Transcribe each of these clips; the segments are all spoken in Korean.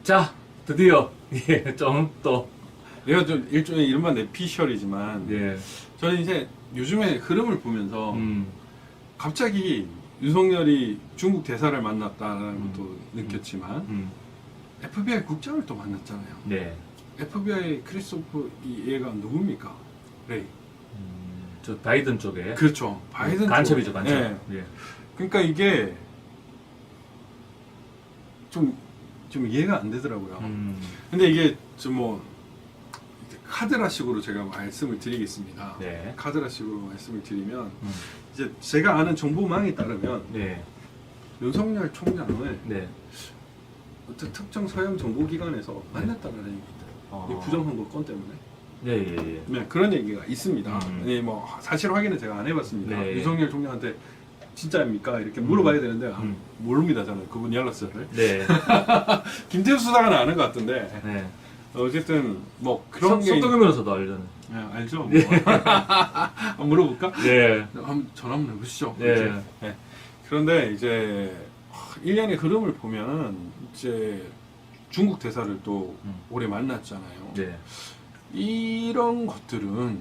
자, 드디어 예, 좀 또 내가 좀 일종의 이른바 내피셜이지만 예, 저는 이제 요즘에 흐름을 보면서 음, 갑자기 윤석열이 중국 대사를 만났다는 것도 느꼈지만 FBI 국장을 또 만났잖아요. 네, FBI 크리스토프 이 얘가 누굽니까? 레이. 저 바이든 쪽에 그렇죠. 바이든 간첩이죠, 쪽. 간첩. 예. 예. 그러니까 이게 좀 이해가 안 되더라고요. 근데 이게 좀 카드라식으로 제가 말씀을 드리겠습니다. 네. 카드라식으로 말씀을 드리면 이제 제가 아는 정보망에 따르면 네, 윤석열 총장을 네, 어떤 특정 서양 정보기관에서 만났다는 얘기입니다. 이 부정선거 건 때문에. 네, 예, 예. 네, 그런 얘기가 있습니다. 네, 뭐 사실 확인은 제가 안 해봤습니다. 네. 윤석열 총장한테 진짜입니까? 이렇게 물어봐야 되는데 모릅니다. 저는 그분 연락처를. 네, 김태우 수사관은 아는 것 같은데 네. 어쨌든 뭐 그런 게 석동현 변호사도 알잖아요. 네, 알죠. 뭐. 한번 물어볼까? 네, 한번 전화 한번 해보시죠. 네. 네. 그런데 이제 1년의 흐름을 보면 이제 중국 대사를 또 올해 만났잖아요. 네. 이런 것들은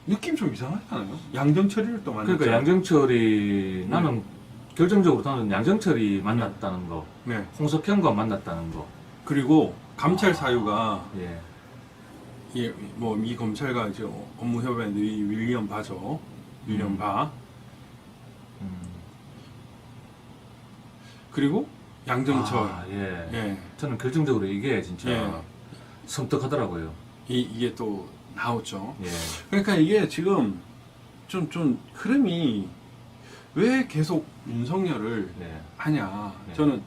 느낌 좀 이상하지 않아요? 양정철이를 또 만났잖아요. 그러니까 양정철이 나는 결정적으로 나는 양정철이 만났다는 거, 네. 홍석현과 만났다는 거. 그리고 감찰 사유가 예. 이 검찰과 이제 업무 협의한 이 윌리엄 바죠. 윌리엄 바. 그리고 양정철. 아, 예. 예. 저는 결정적으로 이게 진짜 예. 섬뜩하더라고요. 이게 또 나오죠. 예. 그러니까 이게 지금 좀 흐름이 왜 계속 윤석열을 네. 하냐. 네. 저는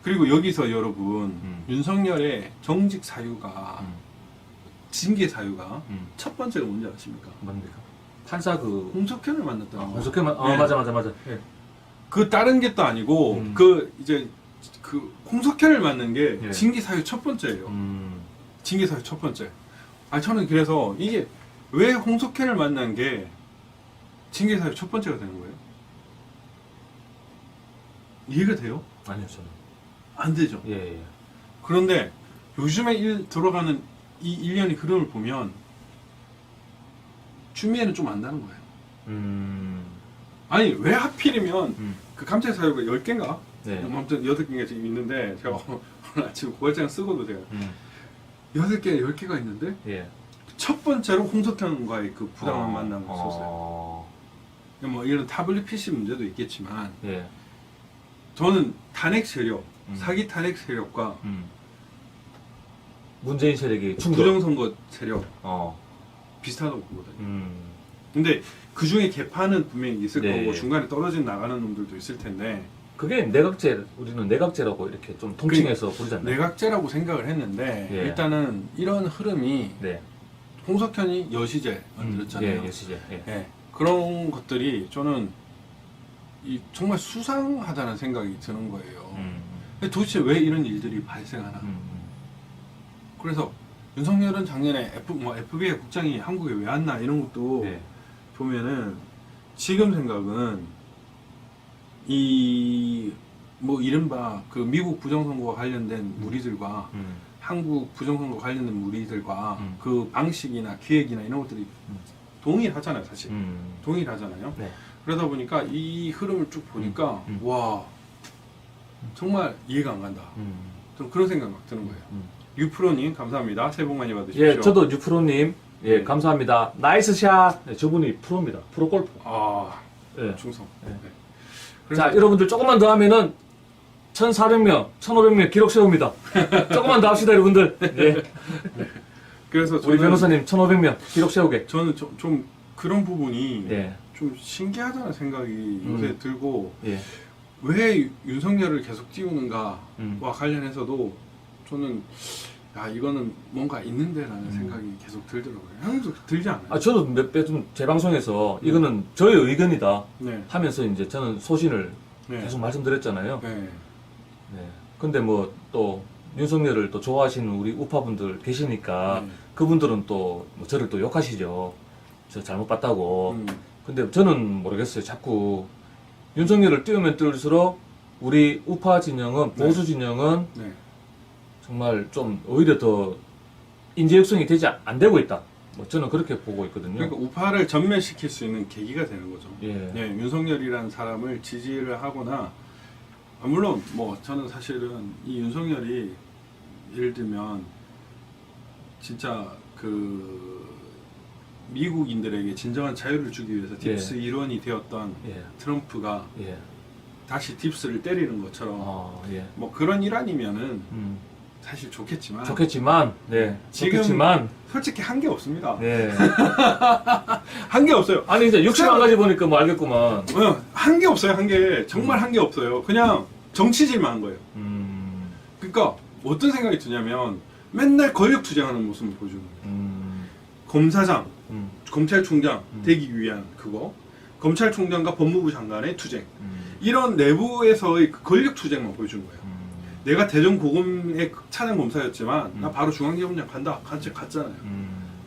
그리고 여기서 여러분 윤석열의 정직 사유가 징계 사유가 첫 번째가 뭔지 아십니까? 뭡니까? 판사 그 홍석현을 만났다는 거. 홍석현만 네. 맞아. 예. 그 다른 게 또 아니고 이제 그 홍석현을 만난 게 예. 징계 사유 첫 번째예요. 징계 사유 첫 번째. 저는 그래서 이게 왜 홍석현을 만난 게 징계 사유 첫 번째가 되는 거예요? 이해가 돼요? 아니요, 저는. 안 되죠. 예, 예. 그런데 요즘에 들어가는 이 일련의 흐름을 보면 추미애는 좀 안다는 거예요. 아니 왜 하필이면 그 감찰 사유가 10개인가? 네. 아무튼 8개가 지금 있는데 제가 오늘 아침 고발장 쓰고도 제가 8개, 10개가 있는데 예. 첫 번째로 홍석현과의 그 부당한 만남을 썼어요. 뭐 이런 타블릿 PC 문제도 있겠지만 예. 저는 탄핵 세력, 사기 탄핵 세력과 문재인 세력이 충돌. 부정선거 세력 어. 비슷하다고 보거든요. 근데 그 중에 개파는 분명히 있을 네. 거고 중간에 떨어진 나가는 놈들도 있을 텐데 그게 내각제, 우리는 내각제라고 이렇게 좀 통칭해서 부르잖아요. 내각제라고 생각을 했는데 예. 일단은 이런 흐름이 네. 홍석현이 여시제 만들었잖아요. 예, 여시제. 예. 예. 그런 것들이 저는 정말 수상하다는 생각이 드는 거예요. 근데 도대체 왜 이런 일들이 발생하나? 그래서 윤석열은 작년에 FBI 국장이 한국에 왜 왔나 이런 것도 네. 보면은 지금 생각은 이른바 그 미국 부정선거와 관련된 무리들과 한국 부정선거 관련된 무리들과 그 방식이나 기획이나 이런 것들이 동일하잖아요, 사실. 동일하잖아요. 네. 그러다 보니까 이 흐름을 쭉 보니까 와 정말 이해가 안 간다. 좀 그런 생각 막 드는 거예요. 유프로님 감사합니다. 새해 복 많이 받으십시오. 예, 저도 유프로님, 예, 감사합니다. 나이스 샷! 네, 저분이 프로입니다. 프로 골프. 예. 충성. 네. 네. 자, 여러분들 조금만 더 하면은 1,400명, 1,500명 기록 세웁니다. 조금만 더 합시다, 여러분들. 예. 그래서 우리 변호사님 1,500명 기록 세우게. 저는 좀 그런 부분이 예. 좀 신기하다는 생각이 요새 들고 예. 왜 윤석열을 계속 띄우는가와 음. 관련해서도 저는 이거는 뭔가 있는데라는 생각이 계속 들더라고요. 형도 들지 않아요? 저도 몇 배 좀 제 방송에서 이거는 저의 의견이다 네. 하면서 이제 저는 소신을 네. 계속 말씀드렸잖아요. 네. 네. 근데 뭐 또 윤석열을 또 좋아하시는 우리 우파분들 계시니까 그분들은 또뭐 저를 또 욕하시죠. 저 잘못 봤다고. 근데 저는 모르겠어요. 자꾸 윤석열을 띄우면 띄울수록 우리 우파 진영은, 보수 진영은 네. 정말 좀 오히려 더 인재 육성이 되지 안 되고 있다. 뭐 저는 그렇게 보고 있거든요. 그러니까 우파를 전멸시킬 수 있는 계기가 되는 거죠. 예. 예, 윤석열이라는 사람을 지지를 하거나 물론 뭐 저는 사실은 이 윤석열이 예를 들면 진짜 그 미국인들에게 진정한 자유를 주기 위해서 딥스 일원이 되었던 예. 트럼프가 예. 다시 딥스를 때리는 것처럼 예. 뭐 그런 일환이면은 사실 좋겠지만 좋겠지만, 네. 지금 좋겠지만, 솔직히 한 게 없습니다. 네. 한 게 없어요. 아니, 이제 61가지 보니까 뭐 알겠구만. 한 게 없어요. 한 게 정말 한 게 없어요. 그냥 정치질만 한 거예요. 그러니까 어떤 생각이 드냐면 맨날 권력 투쟁하는 모습을 보여주는 거예요. 검사장, 검찰총장 되기 위한 그거, 검찰총장과 법무부 장관의 투쟁, 이런 내부에서의 그 권력 투쟁만 보여주는 거예요. 내가 대전고검의 차장검사였지만 나 바로 중앙지검장 간다 같이 갔잖아요.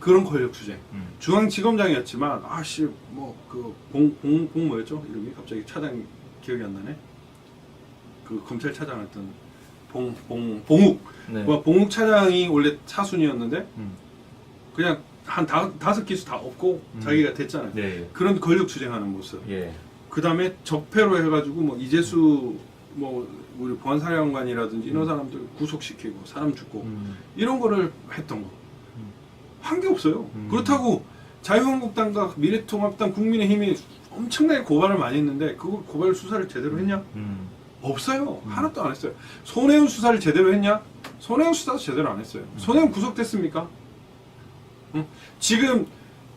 그런 권력 투쟁. 중앙지검장이었지만 아씨 뭐 그 봉 뭐였죠 이름이 갑자기 차장 기억이 안 나네. 그 검찰 차장했던 봉욱. 네. 봉욱 차장이 원래 차순이었는데 그냥 한 다섯 기수 다 없고 자기가 됐잖아요. 네. 그런 권력 투쟁하는 모습. 예. 그 다음에 적폐로 해가지고 뭐 이재수 뭐 우리 보안사령관이라든지 이런 사람들 구속시키고 사람 죽고 이런 거를 했던 거. 한 게 없어요. 그렇다고 자유한국당과 미래통합당 국민의힘이 엄청나게 고발을 많이 했는데 그거 고발 수사를 제대로 했냐? 없어요. 하나도 안 했어요. 손혜원 수사를 제대로 했냐? 손혜원 수사도 제대로 안 했어요. 손혜원 구속됐습니까? 지금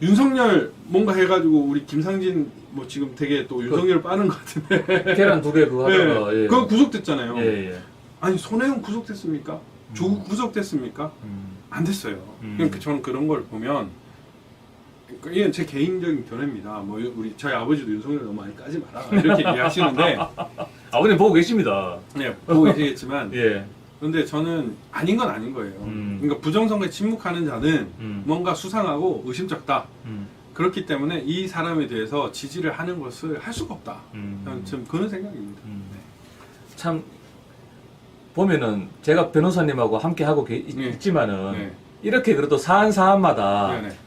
윤석열 뭔가 해가지고 우리 김상진 뭐 지금 되게 또 윤석열 빠는 것 같은데 계란 2개 그거 하다가 예. 예. 그거 구속됐잖아요. 예. 아니 손혜원 구속됐습니까? 조국 구속됐습니까? 안 됐어요. 그러니까 저는 그런 걸 보면 그러니까 이건 제 개인적인 견해입니다. 뭐 우리 저희 아버지도 윤석열 너무 많이 까지 마라 이렇게 얘기하시는데 아버님 보고 계십니다. 네 보고 계시겠지만 예. 근데 저는 아닌 건 아닌 거예요. 그러니까 부정선거에 침묵하는 자는 뭔가 수상하고 의심쩍다. 그렇기 때문에 이 사람에 대해서 지지를 하는 것을 할 수가 없다. 저는 좀 그런 생각입니다. 네. 참 보면은 제가 변호사님하고 함께 하고 있지만은 네. 이렇게 그래도 사안마다 네, 네.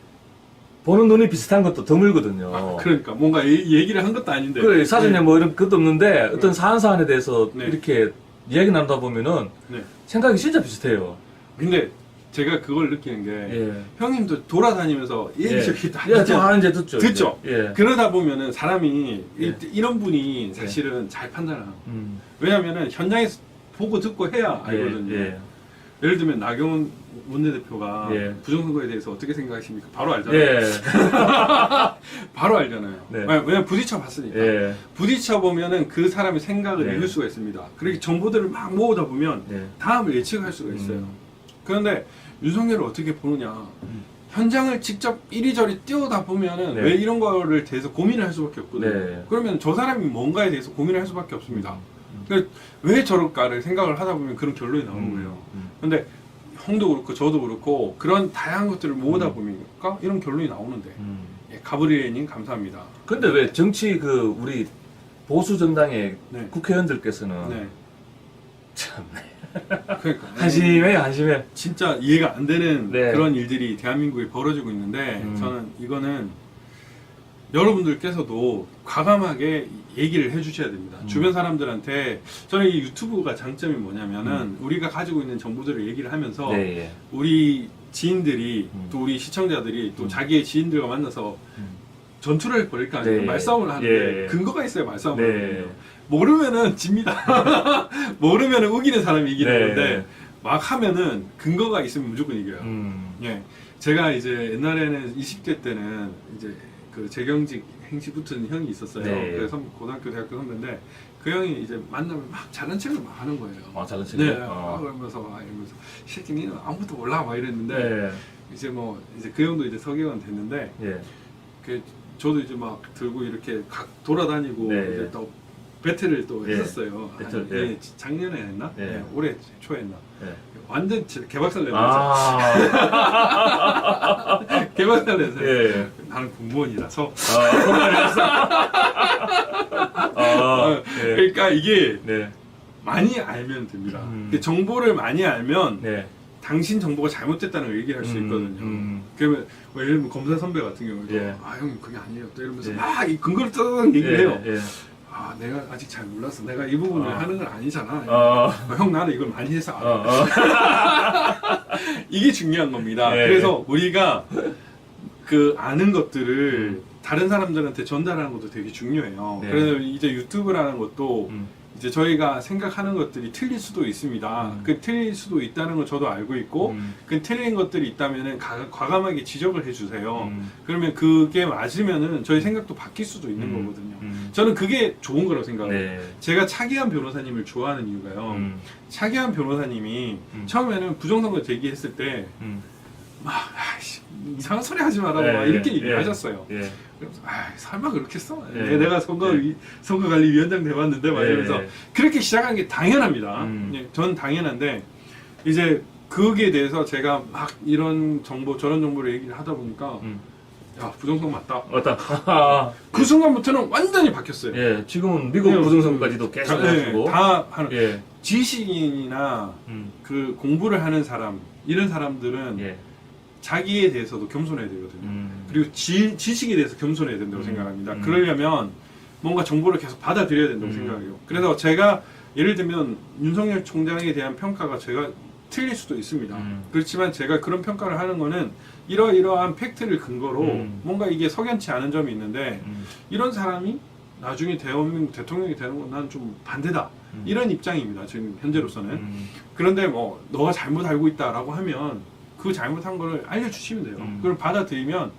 보는 눈이 비슷한 것도 드물거든요. 아, 그러니까 뭔가 얘기를 한 것도 아닌데. 그래 사전에 네. 뭐 이런 것도 없는데 어떤 네. 사안에 대해서 네. 이렇게 이야기 나누다 보면은 네. 생각이 진짜 비슷해요. 근데 제가 그걸 느끼는 게 예. 형님도 돌아다니면서 얘기저기 다 예, 저 하는지 듣죠. 듣죠. 예. 그러다 보면은 사람이 예. 이런 분이 사실은 잘 판단을 하고 음. 왜냐면은 현장에서 보고 듣고 해야 알거든요. 예. 예를 들면 나경원 원내대표가 예. 부정선거에 대해서 어떻게 생각하십니까? 바로 알잖아요. 예. 바로 알잖아요. 네. 왜냐면 부딪혀 봤으니까. 예. 부딪혀 보면은 그 사람의 생각을 네. 읽을 수가 있습니다. 그렇게 정보들을 막 모으다 보면 예. 다음을 예측할 수가 있어요. 그런데 윤석열을 어떻게 보느냐? 현장을 직접 이리저리 뛰어다 보면은 네. 왜 이런 거를 대해서 고민을 할 수밖에 없거든요. 네. 그러면 저 사람이 뭔가에 대해서 고민을 할 수밖에 없습니다. 그러니까 왜 저럴까를 생각을 하다 보면 그런 결론이 나오는 거예요. 근데 형도 그렇고 저도 그렇고 그런 다양한 것들을 모으다 보니까 이런 결론이 나오는데 예, 가브리엘님 감사합니다. 근데 왜 정치 그 우리 보수 정당의 네. 국회의원들께서는 네. 참 그러니까 한심해요, 한심해. 진짜 이해가 안 되는 네. 그런 일들이 대한민국에 벌어지고 있는데 저는 이거는 여러분들께서도 과감하게 얘기를 해주셔야 됩니다. 주변 사람들한테 저는 이 유튜브가 장점이 뭐냐면은 우리가 가지고 있는 정보들을 얘기를 하면서 네, 예. 우리 지인들이 또 우리 시청자들이 또 자기의 지인들과 만나서 전투를 벌일 거 아니에요. 네. 말싸움을 하는데 예. 근거가 있어야 말싸움을 네. 하거든요. 모르면은 집니다. 모르면은 우기는 사람이 이기는 네. 건데 막 하면은 근거가 있으면 무조건 이겨요. 예, 제가 이제 옛날에는 20대 때는 이제 그 재경직 행시 붙은 형이 있었어요. 네. 그래서 고등학교, 대학교 선배인데 그 형이 이제 만나면 막 잘난 척을 막 하는 거예요. 아, 잘난 네, 척이요? 그러면서 이 새끼 니는 아무것도 몰라 막 이랬는데 네. 이제 뭐 이제 그 형도 이제 서기관 됐는데 예. 그 저도 이제 막 들고 이렇게 각 돌아다니고 네. 이제 또 배틀을 또 예. 했었어요. 배틀, 한, 예. 작년에 했나? 예. 예, 올해 초에 했나? 예. 완전 개박살 내면서 아. 개박살 내서 예. 나는 공무원이라서 아, 예. 그러니까 이게 네. 많이 알면 됩니다. 정보를 많이 알면 네. 당신 정보가 잘못됐다는 걸 얘기할 수 있거든요. 그러면 뭐 예를 들면 검사 선배 같은 경우에도 예. 아 형님 그게 아니에요 또 이러면서 예. 막 이 근거를 떠다닥 얘기를 예, 해요. 예. 아 내가 아직 잘 몰라서 내가 이 부분을 하는 건 아니잖아. 형 나는 이걸 많이 해서 알아. 이게 중요한 겁니다. 예. 그래서 우리가 그 아는 것들을 다른 사람들한테 전달하는 것도 되게 중요해요. 네. 그래서 이제 유튜브라는 것도 음. 이제 저희가 생각하는 것들이 틀릴 수도 있습니다. 그 틀릴 수도 있다는 걸 저도 알고 있고 그 틀린 것들이 있다면은 과감하게 지적을 해주세요. 그러면 그게 맞으면은 저희 생각도 바뀔 수도 있는 거거든요. 저는 그게 좋은 거라고 생각해요. 네. 제가 차기한 변호사님을 좋아하는 이유가요. 차기한 변호사님이 처음에는 부정선거 제기했을 때 막 이상한 소리 하지 마라 막 이렇게 얘기하셨어요. 예. 그래서 설마 그렇겠어? 예. 내가 선거관리위원장 돼봤는데 막 이러면서 그렇게 시작한 게 당연합니다. 전 당연한데 이제 거기에 대해서 제가 막 이런 정보 저런 정보를 얘기를 하다 보니까 야 부정선거 맞다. 맞다. 그 순간부터는 완전히 바뀌었어요. 예, 지금은 미국 부정선거까지도 계속 하시고. 다 하는 예. 지식인이나 그 공부를 하는 사람 이런 사람들은 예. 자기에 대해서도 겸손해야 되거든요. 그리고 지식에 대해서 겸손해야 된다고 생각합니다. 그러려면 뭔가 정보를 계속 받아들여야 된다고 생각해요. 그래서 제가 예를 들면 윤석열 총장에 대한 평가가 제가 틀릴 수도 있습니다. 그렇지만 제가 그런 평가를 하는 거는 이러이러한 팩트를 근거로 뭔가 이게 석연치 않은 점이 있는데 이런 사람이 나중에 대한민국 대통령이 되는 건 난 좀 반대다. 이런 입장입니다. 지금 현재로서는. 그런데 뭐 너가 잘못 알고 있다라고 하면 그 잘못한 거를 알려주시면 돼요. 그걸 받아들이면